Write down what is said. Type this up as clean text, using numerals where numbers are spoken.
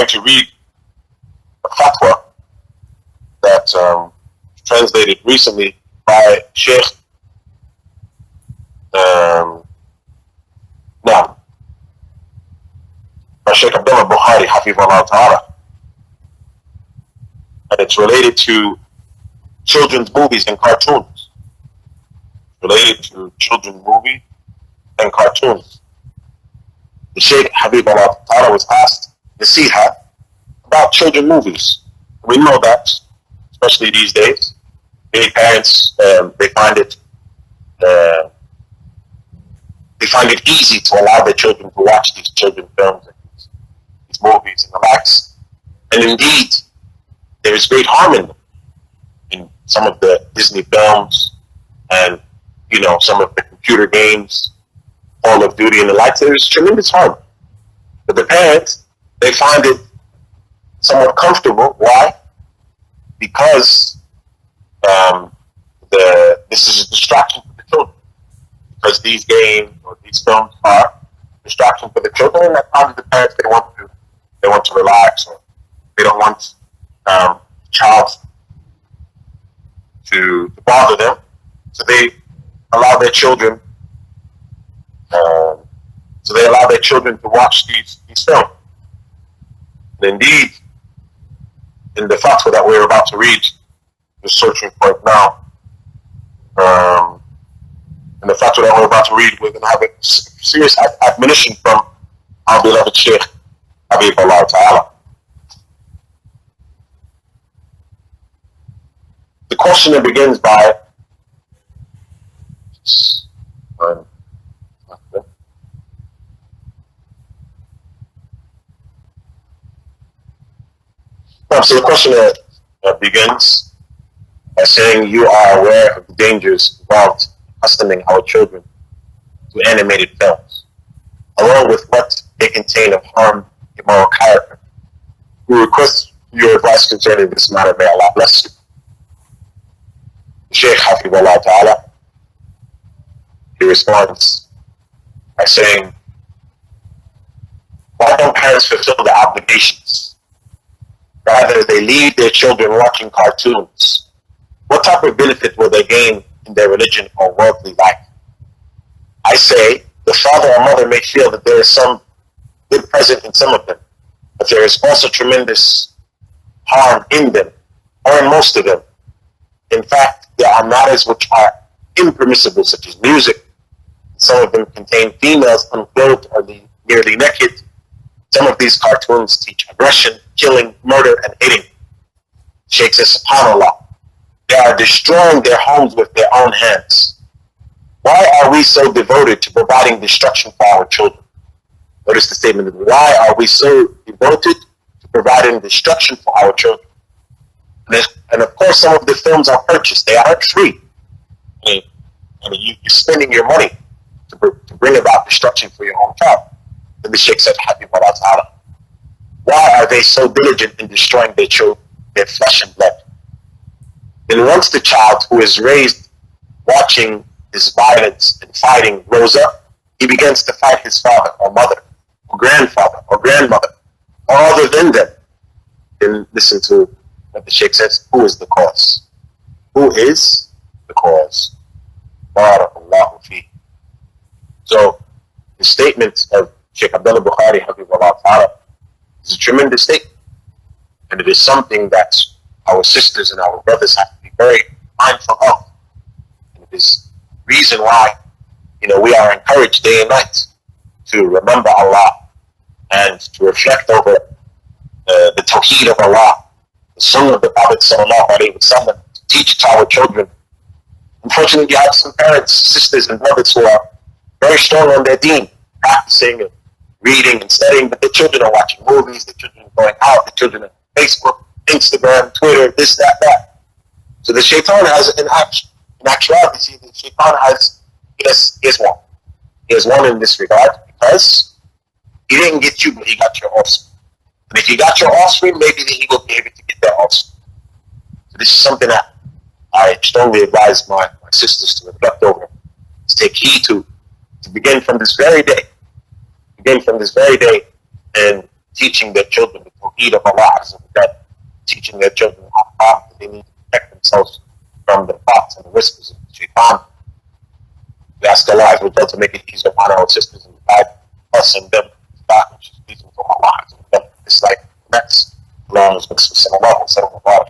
going to read a fatwa that translated recently by Shaykh Shaykh Abdullah al-Bukhari, hafizahullah ta'ala. And it's related to children's movies and cartoons. Related to children's movies and cartoons. The Shaykh hafizahullah ta'ala was asked nasiha about children's movies. We know that, especially these days, many parents they find it easy to allow their children to watch these children's films and these movies and the likes. And indeed, there is great harm in them. In some of the Disney films and some of the computer games, Call of Duty and the likes, there is tremendous harm. But the parents, they find it somewhat comfortable. Why? Because this is a distraction for the children. Because these games or these films are distraction for the children, and at times the parents they want to relax, or they don't want child to bother them, so they allow their children. To watch these films. And indeed, in the fatwa that we're about to read, the searching for it now. In the fatwa that we're about to read, we're going to have a serious admonition from our beloved Shaykh Abdullah ta'ala. The questioner begins by so the questioner begins by saying, you are aware of the dangers involved in accustoming our children to animated films, along with what they contain of harm to moral character. We request your advice concerning this matter. May Allah bless you. The Shaykh Hafizahullah Ta'ala, he responds by saying, why don't parents fulfill their obligations? Rather, they leave their children watching cartoons. What type of benefit will they gain in their religion or worldly life? I say, the father or mother may feel that there is some good present in some of them, but there is also tremendous harm in them, or in most of them. In fact, there are matters which are impermissible, such as music. Some of them contain females unclothed or nearly naked. Some of these cartoons teach aggression, killing, murder, and hating. Shaykh says, SubhanAllah, they are destroying their homes with their own hands. Why are we so devoted to providing destruction for our children? Notice the statement, why are we so devoted to providing destruction for our children? And of course, some of the films are purchased. They aren't free. You're spending your money to bring about destruction for your own child. Then the Shaykh said, Hafizahullah Ta'ala, why are they so diligent in destroying their children, their flesh and blood? Then once the child who is raised watching this violence and fighting grows up, he begins to fight his father or mother or grandfather or grandmother or other than them. Then listen to what the Shaykh says, who is the cause? Who is the cause? Barakallahu fi. So the statement of Shaykh Abdullah Bukhari hafizahullah ta'ala is a tremendous statement, and it is something that our sisters and our brothers have to be very mindful of. And it is the reason why we are encouraged day and night to remember Allah and to reflect over the tawheed of Allah, the sunnah of the Prophet sallallahu alaihi wasallam, to teach it to our children. Unfortunately, you have some parents, sisters and brothers who are very strong on their deen, practicing and reading and studying, but the children are watching movies, the children are going out, the children are Facebook, Instagram, Twitter, this, that. So the shaitan has, in actuality, the shaitan he has one. He has one in this regard, because he didn't get you, but he got your offspring. And if he got your offspring, maybe he will be able to get their offspring. So this is something that I strongly advise my sisters to reflect over, to take heed to begin from this very day. And teaching their children the need of Allah Azza wa Jal, teaching their children how they need to protect themselves from the thoughts and the whispers of shaitan. We ask Allah Azza wa Jal to make it easier upon our sisters and guide us and them to that which is pleasing from Allah Azza wa Jal. It's like next long as Sallallahu Alaihi Wasallam.